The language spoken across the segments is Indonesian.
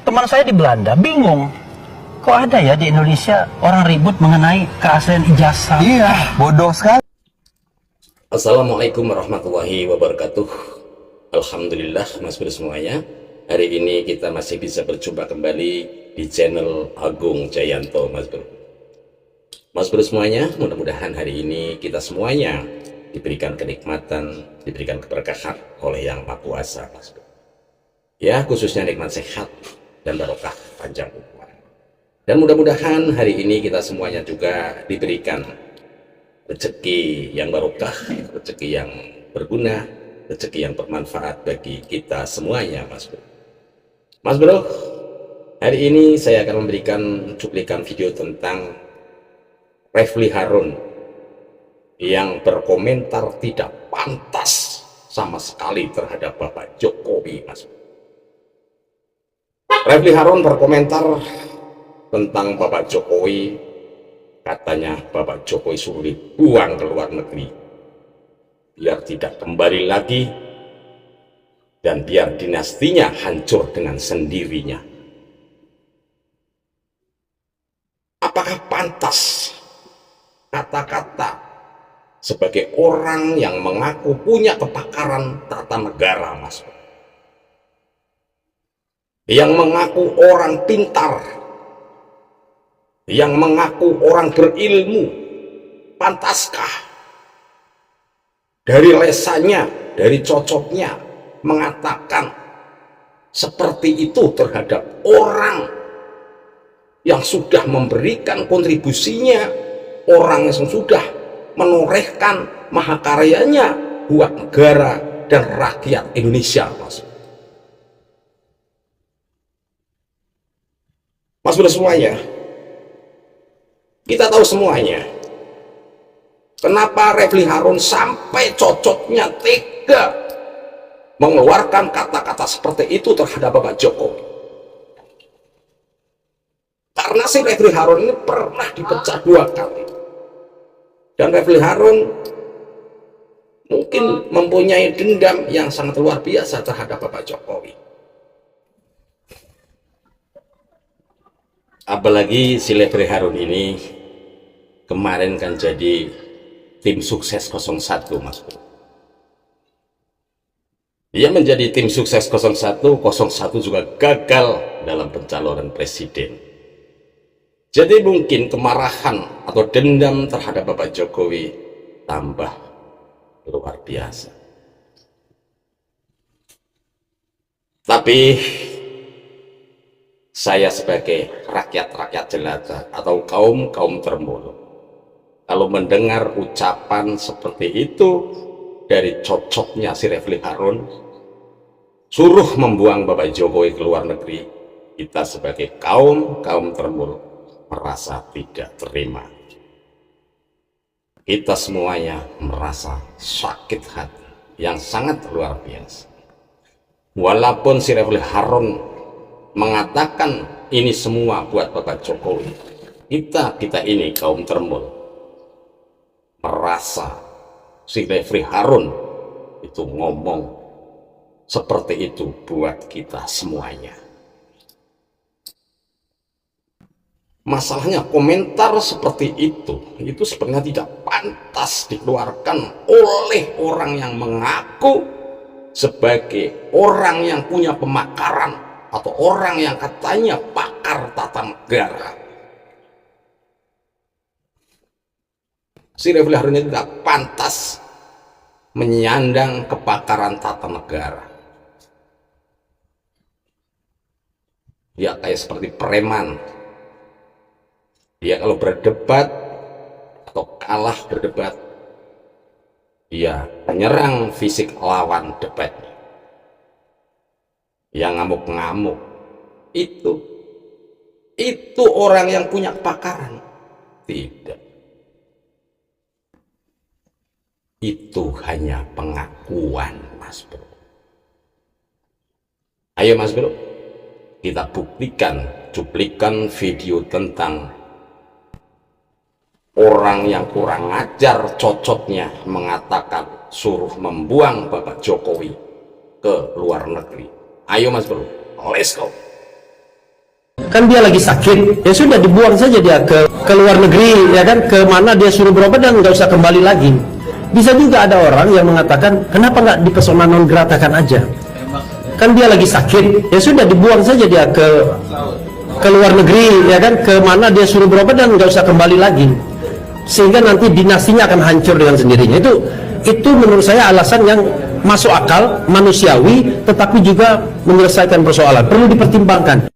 Teman saya di Belanda bingung, kok ada ya di Indonesia orang ribut mengenai keaslian ijazah. Iya, bodoh sekali. Assalamualaikum warahmatullahi wabarakatuh. Alhamdulillah Mas Bro semuanya, hari ini kita masih bisa berjumpa kembali di channel Agung Jayanto Mas Bro. Mas Bro semuanya, mudah-mudahan hari ini kita semuanya diberikan kenikmatan, diberikan keberkahan oleh Yang Maha Kuasa Mas Bro. Ya, khususnya nikmat sehat dan barokah panjang umur. Dan mudah-mudahan hari ini kita semuanya juga diberikan rezeki yang barokah, rezeki yang berguna, rezeki yang bermanfaat bagi kita semuanya Mas Bro. Mas Bro, hari ini saya akan memberikan cuplikan video tentang Refly Harun yang berkomentar tidak pantas sama sekali terhadap Bapak Jokowi Mas Bro. Refly Harun berkomentar tentang Bapak Jokowi. Katanya Bapak Jokowi suruh dibuang ke luar negeri biar tidak kembali lagi dan biar dinastinya hancur dengan sendirinya. Apakah pantas kata-kata sebagai orang yang mengaku punya kepakaran tata negara Mas, yang mengaku orang pintar, yang mengaku orang berilmu, pantaskah dari lesannya, dari cocoknya mengatakan seperti itu terhadap orang yang sudah memberikan kontribusinya, orang yang sudah menorehkan mahakaryanya buat negara dan rakyat Indonesia Mas Bro semuanya, kita tahu semuanya kenapa Refly Harun sampai cocoknya tega mengeluarkan kata-kata seperti itu terhadap Bapak Jokowi. Karena si Refly Harun ini pernah dipecah 2 kali, dan Refly Harun mungkin mempunyai dendam yang sangat luar biasa terhadap Bapak Jokowi. Apalagi si Refly Harun ini kemarin kan jadi tim sukses 01 Mas Bro. Dia menjadi tim sukses 01 juga gagal dalam pencalonan presiden. Jadi mungkin kemarahan atau dendam terhadap Bapak Jokowi tambah luar biasa. Tapi saya sebagai rakyat-rakyat jelata atau kaum termuruk, kalau mendengar ucapan seperti itu dari cocoknya si Refly Harun suruh membuang Bapak Jokowi ke luar negeri, kita sebagai kaum termuruk merasa tidak terima. Kita semuanya merasa sakit hati yang sangat luar biasa. Walaupun si Refly Harun mengatakan ini semua buat Bapak Jokowi, kita ini kaum termuruk merasa si Refly Harun itu ngomong seperti itu buat kita semuanya. Masalahnya komentar seperti itu sebenarnya tidak pantas dikeluarkan oleh orang yang mengaku sebagai orang yang punya pemakaran atau orang yang katanya pakar tata negara. Si Refly Harun ini tidak pantas menyandang kepakaran tata negara. Dia kayak seperti preman. Dia kalau berdebat atau kalah berdebat, dia menyerang fisik lawan debatnya. Yang ngamuk-ngamuk itu orang yang punya kepakaran? Tidak. Itu hanya pengakuan Mas Bro. Ayo Mas Bro, kita buktikan cuplikan video tentang orang yang kurang ajar cocoknya mengatakan suruh membuang Bapak Jokowi ke luar negeri. Ayo Mas Bro, let's go. kan dia lagi sakit, ya sudah dibuang saja dia ke luar negeri, ya kan, ke mana dia suruh berobat dan nggak usah kembali lagi. Bisa juga ada orang yang mengatakan, kenapa nggak di persona non gratakan aja? Kan dia lagi sakit, ya sudah dibuang saja dia ke luar negeri, ya kan, ke mana dia suruh berobat dan nggak usah kembali lagi, sehingga nanti dinastinya akan hancur dengan sendirinya. Itu menurut saya alasan yang masuk akal, manusiawi, tetapi juga menyelesaikan persoalan. Perlu dipertimbangkan.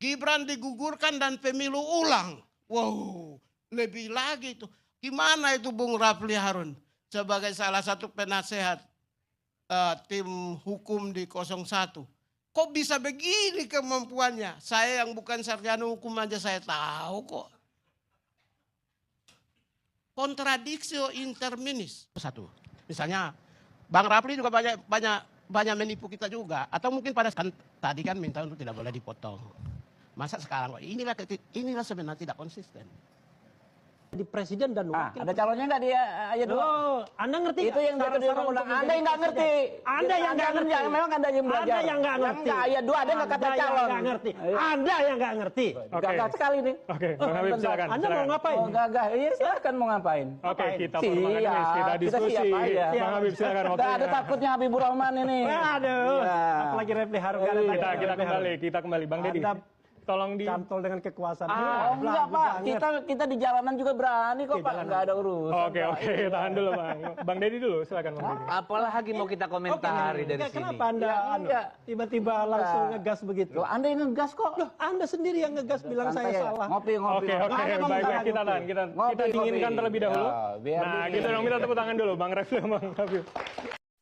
Gibran digugurkan dan pemilu ulang. Wow, lebih lagi itu. Gimana itu Bung Rafli Harun sebagai salah satu penasehat tim hukum di 01? Kok bisa begini kemampuannya? Saya yang bukan sarjana hukum aja saya tahu kok. Kontradiksi interminis. Satu, misalnya Bang Rafli juga banyak menipu kita juga. Atau mungkin tadi kan minta untuk tidak boleh dipotong. Masa sekarang inilah sebenarnya tidak konsisten. Di presiden dan wakil. Ada calonnya nggak dia ayat 2? Oh, Anda ngerti? Itu yang diatur di undang-undang. Anda yang nggak ngerti. Anda yang nggak ngerti. Memang Anda yang belajar. Anda yang nggak ngerti. Yang ayat 2 ada nggak kata calon. Nggak ngerti. Anda yang nggak ngerti. Gagah sekali nih. Oke, Bang Habib silakan. Anda mau ngapain? Oh gagah, iya silakan mau ngapain. Oke, kita permanganis, kita diskusi. siap aja. Bang Habib silakan Nggak ada waktunya. takutnya Habibur Rahman ini. Aduh, Iya. apalagi Rafli Harun. Kita kembali, Bang Deddy. Tolong di Cantol dengan kekuasaan. Enggak Pak, kita di jalanan juga berani kok Pak, nggak ada urusan. Oke, tahan dulu Bang. Bang Deddy dulu, silakan Bang Deddy. Apalagi mau kita komentari dari sini. Kenapa Anda tiba-tiba langsung ngegas begitu? Loh, Anda yang ngegas kok. Loh, Anda sendiri yang ngegas bilang saya salah. Ngopi. Oke, baik, kita tahan. Kita dinginkan terlebih dahulu. Nah, gitu dong, kita tepuk tangan dulu, Bang Rafli, Bang Habib.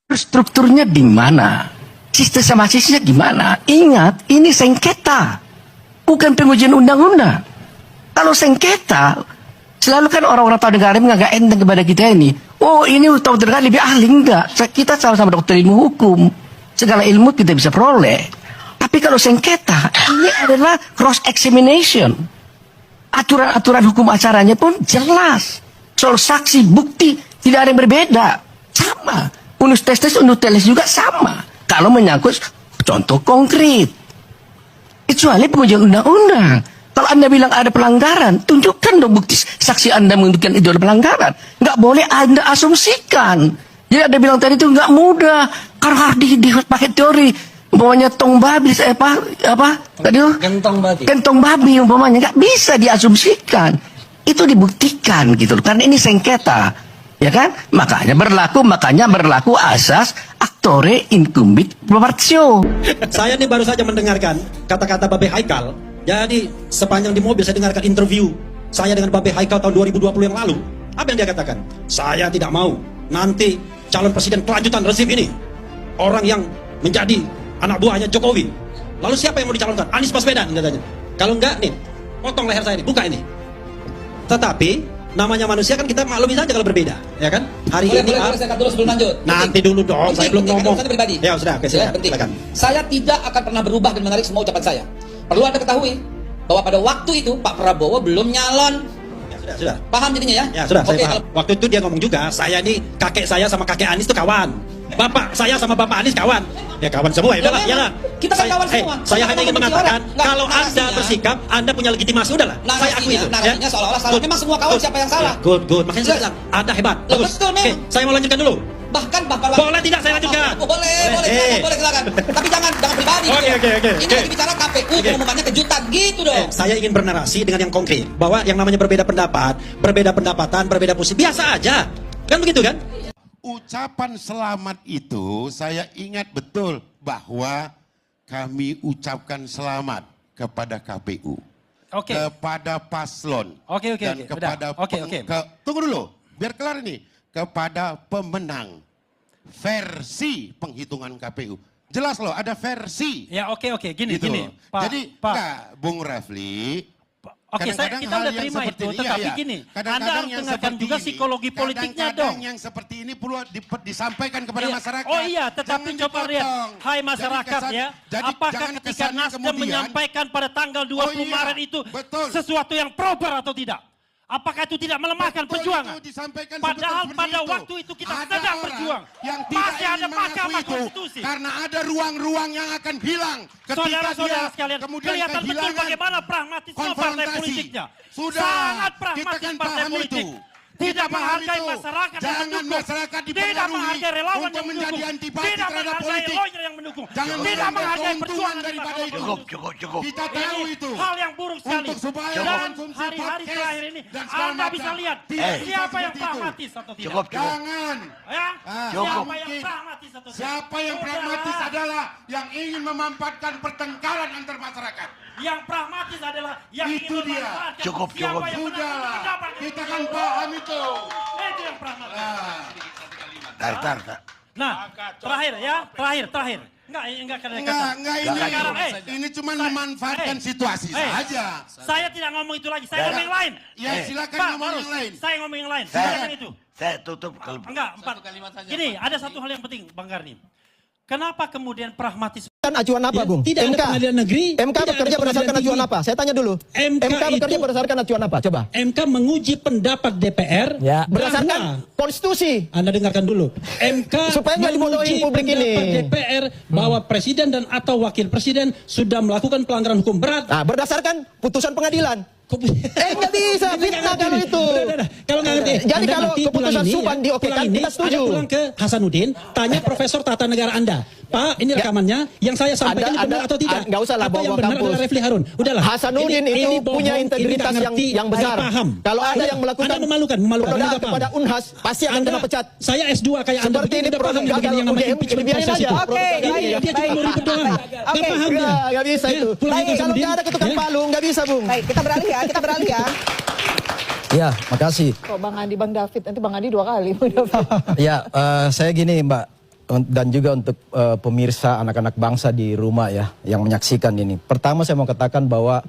Strukturnya di mana? Sistematisnya gimana? Ingat, ini sengketa. Bukan pengujian undang-undang. Kalau sengketa, selalu kan orang-orang tahu negara menganggap enteng kepada kita ini. Oh, ini tahu negara lebih ahli. Enggak. Kita sama-sama dokter ilmu hukum. Segala ilmu kita bisa peroleh. Tapi kalau sengketa, ini adalah cross examination. Aturan-aturan hukum acaranya pun jelas. Soal saksi, bukti, tidak ada yang berbeda. Sama. Unus testes, unus teles juga sama. Kalau menyangkut contoh konkret. Kecuali pengujian undang-undang. Kalau Anda bilang ada pelanggaran, tunjukkan dong bukti saksi Anda menunjukkan itu ada pelanggaran. Nggak boleh Anda asumsikan. Jadi Anda bilang tadi itu nggak mudah. Karena harus dipakai teori. Umpamanya tong babi, apa? Tadi itu? Kentong babi umpamanya. Nggak bisa diasumsikan. Itu dibuktikan gitu. Karena ini sengketa. Ya kan? Makanya berlaku asas actore incumbit proportio. Saya ini baru saja mendengarkan kata-kata Babe Haikal. Jadi sepanjang di mobil saya dengarkan interview saya dengan Babe Haikal tahun 2020 yang lalu. Apa yang dia katakan? Saya tidak mau nanti calon presiden kelanjutan rezim ini orang yang menjadi anak buahnya Jokowi. Lalu siapa yang mau dicalonkan? Anies Baswedan katanya. Kalau enggak nih, potong leher saya ini, buka ini. Tetapi namanya manusia kan kita maklumi saja kalau berbeda, ya kan? Hari ini saya dulu sebelum lanjut. nanti dulu dong, saya belum ngomong. Pribadi. Ya sudah, oke, silakan. Saya tidak akan pernah berubah dan menarik semua ucapan saya. Perlu Anda ketahui bahwa pada waktu itu Pak Prabowo belum nyalon. Ya sudah. Paham jadinya ya? Ya sudah, Oke, saya paham. Waktu itu dia ngomong juga, saya ini kakek saya sama kakek Anies itu kawan. Bapak saya sama Bapak Anies kawan. Ya kawan semua, ya udahlah, iyalah. Kita kan kawan semua. Saya hanya ingin mengatakan kalau Anda narasinya- bersikap, Anda punya legitimasi, udahlah. Saya akui itu. Narasinya seolah-olah salah. Memang semua kawan, siapa yang salah? Good. Makanya saya bilang, Anda hebat. Loh, Bagus. betul, Oke, memang. saya mau lanjutkan dulu. Bahkan Bapak Boleh tidak saya lanjutkan? Boleh, silakan. Tapi jangan pribadi. Oke. Ini lagi bicara KPU, pengumumannya kejutan gitu dong. Saya ingin bernarasi dengan yang konkret bahwa yang namanya berbeda pendapat, berbeda pendapatan, berbeda posisi biasa aja. Kan begitu kan? Ucapan selamat itu saya ingat betul bahwa kami ucapkan selamat kepada KPU, kepada paslon, dan kepada tunggu dulu, biar kelar ini, kepada pemenang versi penghitungan KPU. Jelas loh, ada versi. Ya gini, Gitu. gini. Pak, Jadi enggak, Bung Rafli. Oke, kita udah terima itu, tetapi gini, Anda harus dengarkan juga psikologi politiknya dong. Yang seperti ini perlu disampaikan kepada masyarakat. Oh iya, tetapi coba lihat, hai masyarakat ya, apakah ketika Nasdem menyampaikan pada tanggal 20 Maret itu sesuatu yang proper atau tidak? Apakah itu tidak melemahkan Betul perjuangan? itu disampaikan Padahal seperti pada itu. waktu itu kita Ada sedang orang berjuang. yang tidak Masih ada ingin mengaku Mahkamah itu Konstitusi. karena ada ruang-ruang yang akan hilang ketika Saudara-saudara dia sekalian, kemudian kelihatan betul kehilangan bagaimana pragmatisme partai konfrontasi. politiknya. Sudah, Sangat kita pragmatis kan partai paham politik. itu. Tidak Kita paham menghargai itu. masyarakat yang Jangan mendukung. masyarakat Tidak dipengaruhi menghargai relawan untuk yang menjadi mendukung. antipati Tidak terhadap menghargai politik. lawyer yang mendukung. Jangan Tidak mengambil menghargai keuntungan perjuangan daripada Mahkamah itu. Konstitusi. Kita tahu Ini itu. hal yang buruk sekali. Untuk supaya Dan konsumsi hari-hari podcast terakhir ini dan segala Anda macam. bisa lihat Tidak bisa siapa yang seperti itu. pragmatis atau tidak. Jangan. Ya? Cukup. Siapa yang pragmatis atau tidak. Siapa yang pragmatis adalah yang ingin memanfaatkan pertengkaran antar masyarakat. Yang pragmatis adalah yang Itu ingin dia. memanfaatkan Cukup. siapa yang menang Sudah. pendapat. Kita kan paham itu. Itu yang pragmatis. Nah, terakhir ya, terakhir. Enggak karena Enggak ini cuma memanfaatkan situasi saja. Saya tidak ngomong itu lagi, saya ngomong yang lain. Ya silakan Pak, ngomong Barus, yang lain. Saya ngomong yang lain. Silakan itu. Saya tutup kalau Enggak, 4. Gini, ada satu hal yang penting, Bang Karni. Kenapa kemudian pragmatis? Kan acuan apa, Bung? Tidak ada pengadilan negeri. MK bekerja berdasarkan acuan apa? Saya tanya dulu. MK bekerja berdasarkan acuan apa? Coba. MK menguji pendapat DPR Berdasarkan konstitusi. Anda dengarkan dulu. MK Supaya nggak dibodohin publik ini. pendapat DPR bahwa presiden dan atau wakil presiden sudah melakukan pelanggaran hukum berat. Nah, berdasarkan putusan pengadilan. Nggak bisa fitnah kalau itu. Kalau nggak ngerti. Jadi Anda kalau nanti keputusan pulang ini, Subhan diokekan, pulang ini, kita setuju. Anda pulang ke Hasanuddin, tanya Profesor Tata Negara Anda. Pak, ini rekamannya. Yang saya sampaikan ini benar atau tidak? Nggak usah lah Atau yang bawa benar kampus. adalah Refli Harun. Udahlah. Hasanuddin Ini itu bohong, punya ini integritas nggak ngerti, yang besar. saya paham. Kalau ada yang melakukan Anda memalukan. penodaan Anda nggak kepada paham. Unhas, pasti akan kena pecat. Saya S2 kayak Anda Seperti begini, ini udah paham gagal begini yang namanya UGM, impeachment dibiarin proses aja. itu. Oke, Dia cuma mau ribet doang. Nggak paham dia. Nggak bisa itu. Kalau nggak ada ketukan palu, nggak bisa, Bung. Baik, kita beralih ya. Ya, makasih. Kok Bang Andi, Bang David, nanti Bang Andi 2 kali. Ya, saya gini Mbak, dan juga untuk pemirsa anak-anak bangsa di rumah ya, yang menyaksikan ini. Pertama saya mau katakan bahwa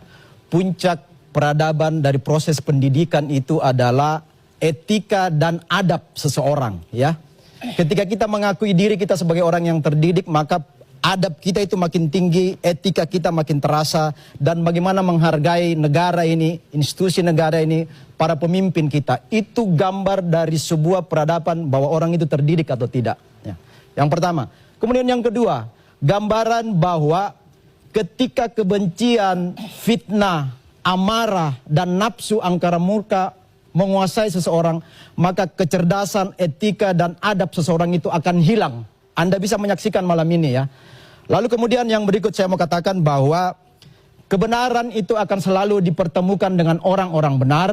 puncak peradaban dari proses pendidikan itu adalah etika dan adab seseorang ya. Ketika kita mengakui diri kita sebagai orang yang terdidik, maka adab kita itu makin tinggi, etika kita makin terasa, dan bagaimana menghargai negara ini, institusi negara ini, para pemimpin kita. Itu gambar dari sebuah peradaban bahwa orang itu terdidik atau tidak. Ya. Yang pertama. Kemudian yang kedua, gambaran bahwa ketika kebencian, fitnah, amarah, dan nafsu angkara murka menguasai seseorang, maka kecerdasan, etika, dan adab seseorang itu akan hilang. Anda bisa menyaksikan malam ini ya. Lalu kemudian yang berikut saya mau katakan bahwa kebenaran itu akan selalu dipertemukan dengan orang-orang benar.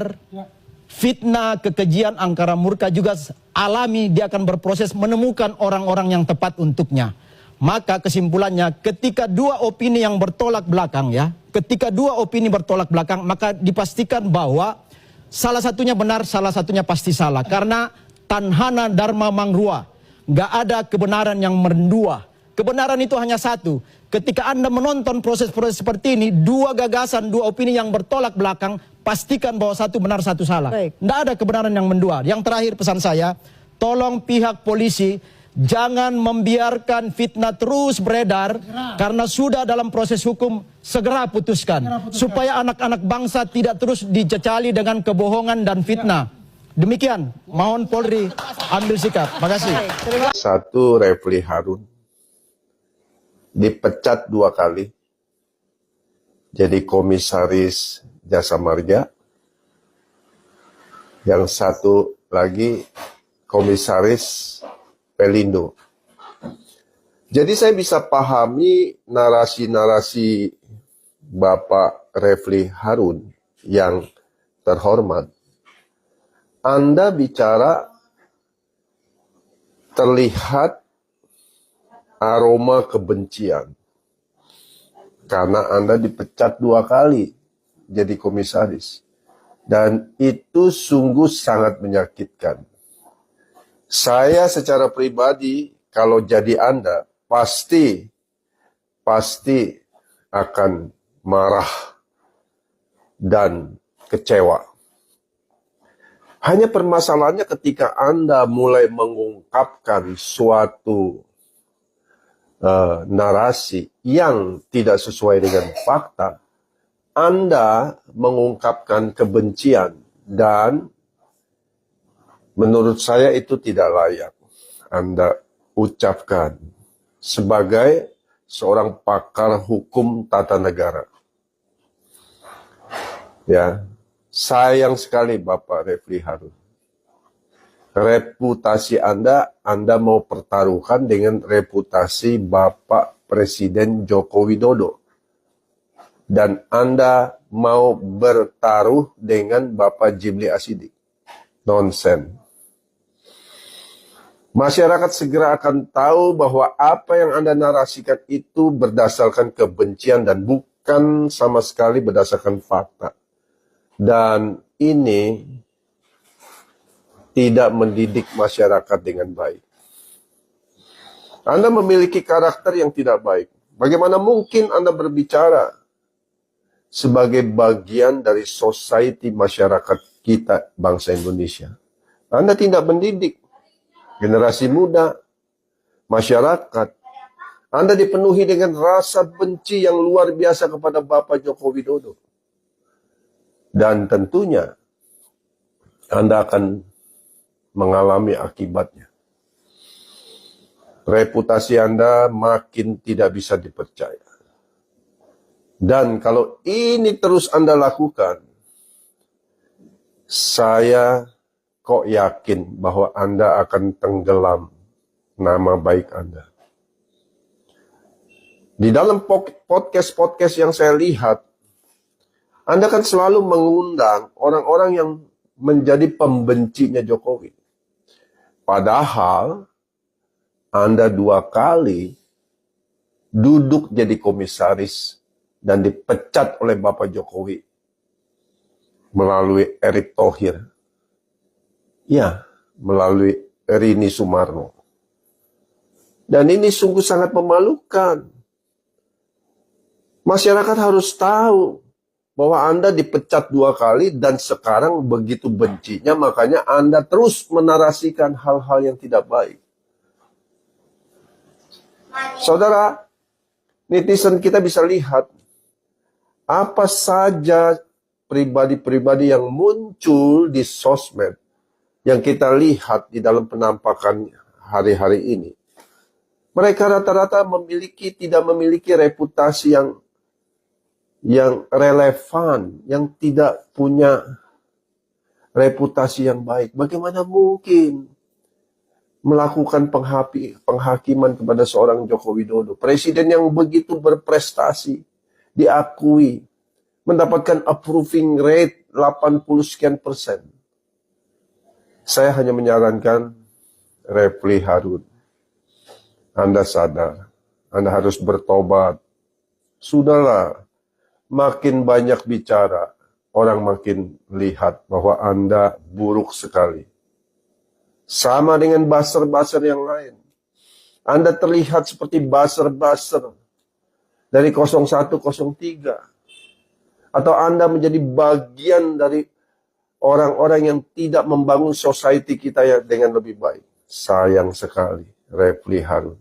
Fitnah, kekejian, angkara murka juga alami, dia akan berproses menemukan orang-orang yang tepat untuknya. Maka kesimpulannya ketika dua opini yang bertolak belakang ya, ketika dua opini bertolak belakang, maka dipastikan bahwa salah satunya benar, salah satunya pasti salah. Karena tanhana dharma mangrua, nggak ada kebenaran yang mendua. Kebenaran itu hanya satu. Ketika Anda menonton proses-proses seperti ini, dua gagasan, dua opini yang bertolak belakang, pastikan bahwa satu benar, satu salah. Tidak ada kebenaran yang mendua. Yang terakhir pesan saya, tolong pihak polisi jangan membiarkan fitnah terus beredar, karena sudah dalam proses hukum, segera putuskan. Supaya anak-anak bangsa tidak terus dicecali dengan kebohongan dan fitnah. Demikian, mohon Polri ambil sikap. Makasih. Satu, Refli Harun dipecat 2 kali jadi komisaris Jasa Marga, yang satu lagi komisaris Pelindo. Jadi saya bisa pahami narasi-narasi Bapak Refli Harun yang terhormat. Anda bicara terlihat aroma kebencian karena Anda dipecat 2 kali jadi komisaris, dan itu sungguh sangat menyakitkan. Saya secara pribadi kalau jadi Anda pasti akan marah dan kecewa. Hanya permasalahannya ketika Anda mulai mengungkapkan suatu narasi yang tidak sesuai dengan fakta, Anda mengungkapkan kebencian Dan menurut saya itu tidak layak Anda ucapkan sebagai seorang pakar hukum tata negara. Ya, sayang sekali Bapak Refli Harun. Reputasi Anda mau pertaruhkan dengan reputasi Bapak Presiden Joko Widodo. Dan Anda mau bertaruh dengan Bapak Jimli Asidik. Nonsen. Masyarakat segera akan tahu bahwa apa yang Anda narasikan itu berdasarkan kebencian dan bukan sama sekali berdasarkan fakta. Dan ini tidak mendidik masyarakat dengan baik. Anda memiliki karakter yang tidak baik. Bagaimana mungkin Anda berbicara sebagai bagian dari society masyarakat kita, bangsa Indonesia? Anda tidak mendidik generasi muda, masyarakat. Anda dipenuhi dengan rasa benci yang luar biasa kepada Bapak Joko Widodo. Dan tentunya Anda akan mengalami akibatnya. Reputasi Anda makin tidak bisa dipercaya. Dan kalau ini terus Anda lakukan, saya kok yakin bahwa Anda akan tenggelam nama baik Anda. Di dalam podcast-podcast yang saya lihat, Anda kan selalu mengundang orang-orang yang menjadi pembencinya Jokowi. Padahal Anda 2 kali duduk jadi komisaris dan dipecat oleh Bapak Jokowi melalui Erick Thohir. Ya, melalui Rini Sumarno. Dan ini sungguh sangat memalukan. Masyarakat harus tahu bahwa Anda dipecat 2 kali dan sekarang begitu bencinya, makanya Anda terus menarasikan hal-hal yang tidak baik. Saudara, netizen kita bisa lihat apa saja pribadi-pribadi yang muncul di sosmed yang kita lihat di dalam penampakan hari-hari ini. Mereka rata-rata tidak memiliki reputasi yang relevan, yang tidak punya reputasi yang baik. Bagaimana mungkin melakukan penghakiman kepada seorang Joko Widodo, presiden yang begitu berprestasi, diakui, mendapatkan approving rate 80 sekian %. Saya hanya menyarankan Refli Harun, Anda sadar, Anda harus bertobat. Sudahlah, makin banyak bicara, orang makin lihat bahwa Anda buruk sekali. Sama dengan buzzer-buzzer yang lain. Anda terlihat seperti buzzer-buzzer dari 0103. Atau Anda menjadi bagian dari orang-orang yang tidak membangun society kita dengan lebih baik. Sayang sekali, Refli Harun.